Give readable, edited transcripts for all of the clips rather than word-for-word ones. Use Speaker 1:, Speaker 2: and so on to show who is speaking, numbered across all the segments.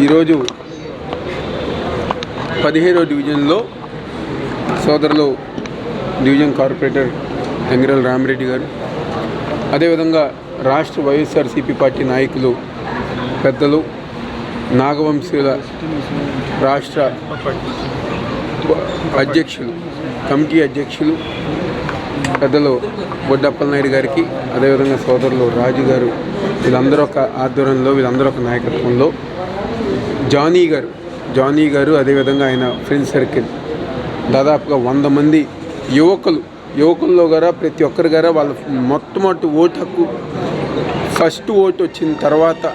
Speaker 1: ఈరోజు 17వ డివిజన్లో సోదరులు డివిజన్ కార్పొరేటర్ గంగిరెల రామిరెడ్డి గారు, అదేవిధంగా రాష్ట్ర వైఎస్ఆర్సీపీ పార్టీ నాయకులు పెద్దలు నాగవంశీయుల రాష్ట్ర అధ్యక్షులు కమిటీ అధ్యక్షులు పెద్దలు బొడ్డప్పలనాయుడు గారికి, అదేవిధంగా సోదరులు రాజు గారు, వీళ్ళందరూ ఒక ఆధ్వర్యంలో, వీళ్ళందరూ ఒక నాయకత్వంలో జానీ గారు అదేవిధంగా ఆయన ఫ్రెండ్ సర్కిల్ దాదాపుగా 100 మంది యువకుల్లో గారా ప్రతి ఒక్కరి గారా వాళ్ళ మొట్టమొదటి ఓటు హక్కు ఫస్ట్ ఓటు వచ్చిన తర్వాత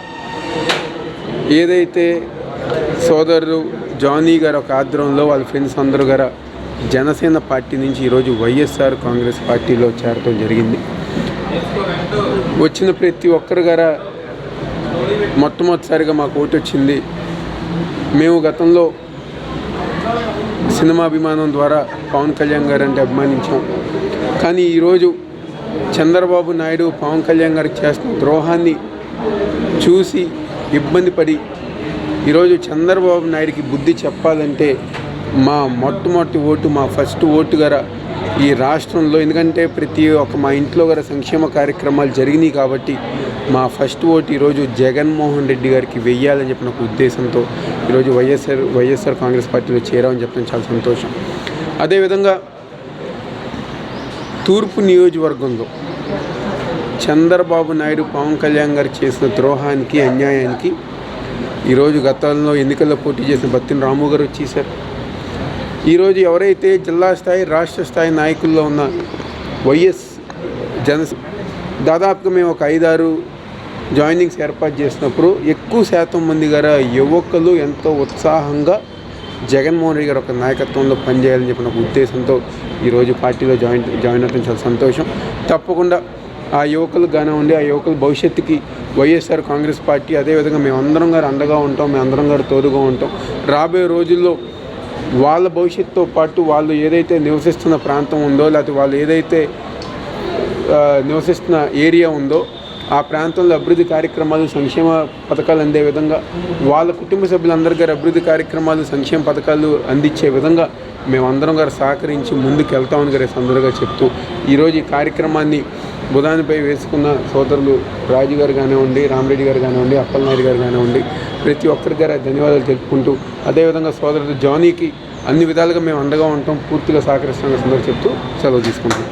Speaker 1: ఏదైతే సోదరుడు జానీ గారు ఒక ఆధ్వర్యంలో వాళ్ళ ఫ్రెండ్స్ అందరూ గారా జనసేన పార్టీ నుంచి ఈరోజు వైఎస్ఆర్ కాంగ్రెస్ పార్టీలో చేరటం జరిగింది. వచ్చిన ప్రతి ఒక్కరు గారా మొట్టమొదటిసారిగా మాకు ఓటు వచ్చింది. మేము గతంలో సినిమా అభిమానం ద్వారా పవన్ కళ్యాణ్ గారు అంటే అభిమానించాం. కానీ ఈరోజు చంద్రబాబు నాయుడు పవన్ కళ్యాణ్ గారికి చేస్తున్న ద్రోహాన్ని చూసి ఇబ్బంది పడి ఈరోజు చంద్రబాబు నాయుడికి బుద్ధి చెప్పాలంటే మా మొట్టమొదటి ఓటు, మా ఫస్ట్ ఓటు గారా ఈ రాష్ట్రంలో, ఎందుకంటే ప్రతి ఒక్క మా ఇంట్లో గారా సంక్షేమ కార్యక్రమాలు జరిగినాయి కాబట్టి మా ఫస్ట్ ఓటు ఈరోజు జగన్మోహన్ రెడ్డి గారికి వెయ్యాలని చెప్పిన ఒక ఉద్దేశంతో ఈరోజు వైఎస్ఆర్ కాంగ్రెస్ పార్టీలో చేరామని చెప్పడం చాలా సంతోషం. అదేవిధంగా తూర్పు నియోజకవర్గంలో చంద్రబాబు నాయుడు పవన్ కళ్యాణ్ గారు చేసిన ద్రోహానికి, అన్యాయానికి ఈరోజు గతంలో ఎన్నికల్లో పోటీ చేసిన బత్తిన రాము గారు వచ్చేసారు. ఈరోజు ఎవరైతే జిల్లా స్థాయి, రాష్ట్ర స్థాయి నాయకుల్లో ఉన్న దాదాపుగా మేము ఒక 5-6 జాయినింగ్స్ ఏర్పాటు చేసినప్పుడు ఎక్కువ శాతం మంది గారు యువకులు ఎంతో ఉత్సాహంగా జగన్మోహన్ రెడ్డి గారు ఒక నాయకత్వంలో పనిచేయాలని చెప్పిన ఒక ఉద్దేశంతో ఈరోజు పార్టీలో జాయిన్ అవ్వడం చాలా సంతోషం. తప్పకుండా ఆ యువకులకు కానివ్వండి, ఆ యువకుల భవిష్యత్తుకి వైఎస్ఆర్ కాంగ్రెస్ పార్టీ, అదేవిధంగా మేమందరం గారు అండగా ఉంటాం, మేమందరం గారు తోడుగా ఉంటాం. రాబోయే రోజుల్లో వాళ్ళ భవిష్యత్తుతో పాటు వాళ్ళు ఏదైతే నివసిస్తున్న ప్రాంతం ఉందో, లేకపోతే వాళ్ళు ఏదైతే నివసిస్తున్న ఏరియా ఉందో ఆ ప్రాంతంలో అభివృద్ధి కార్యక్రమాలు, సంక్షేమ పథకాలు అందే విధంగా వాళ్ళ కుటుంబ సభ్యులందరి గారు అభివృద్ధి కార్యక్రమాలు, సంక్షేమ పథకాలు అందించే విధంగా మేమందరం గారు సహకరించి ముందుకు వెళ్తామని గారు సందర్భంగా చెప్తూ ఈరోజు ఈ కార్యక్రమాన్ని బుధానిపై వేసుకున్న సోదరులు రాజు గారు కానివ్వండి, రామిరెడ్డి గారు కానివ్వండి, అప్పలనాయుడు గారు కానివ్వండి, ప్రతి ఒక్కరి గారు ధన్యవాదాలు తెలుపుకుంటూ, అదేవిధంగా సోదరుడు జానీకి అన్ని విధాలుగా మేము అండగా ఉంటాం, పూర్తిగా సహకరిస్తామని సందర్భంగా చెప్తూ సెలవు తీసుకుంటాం.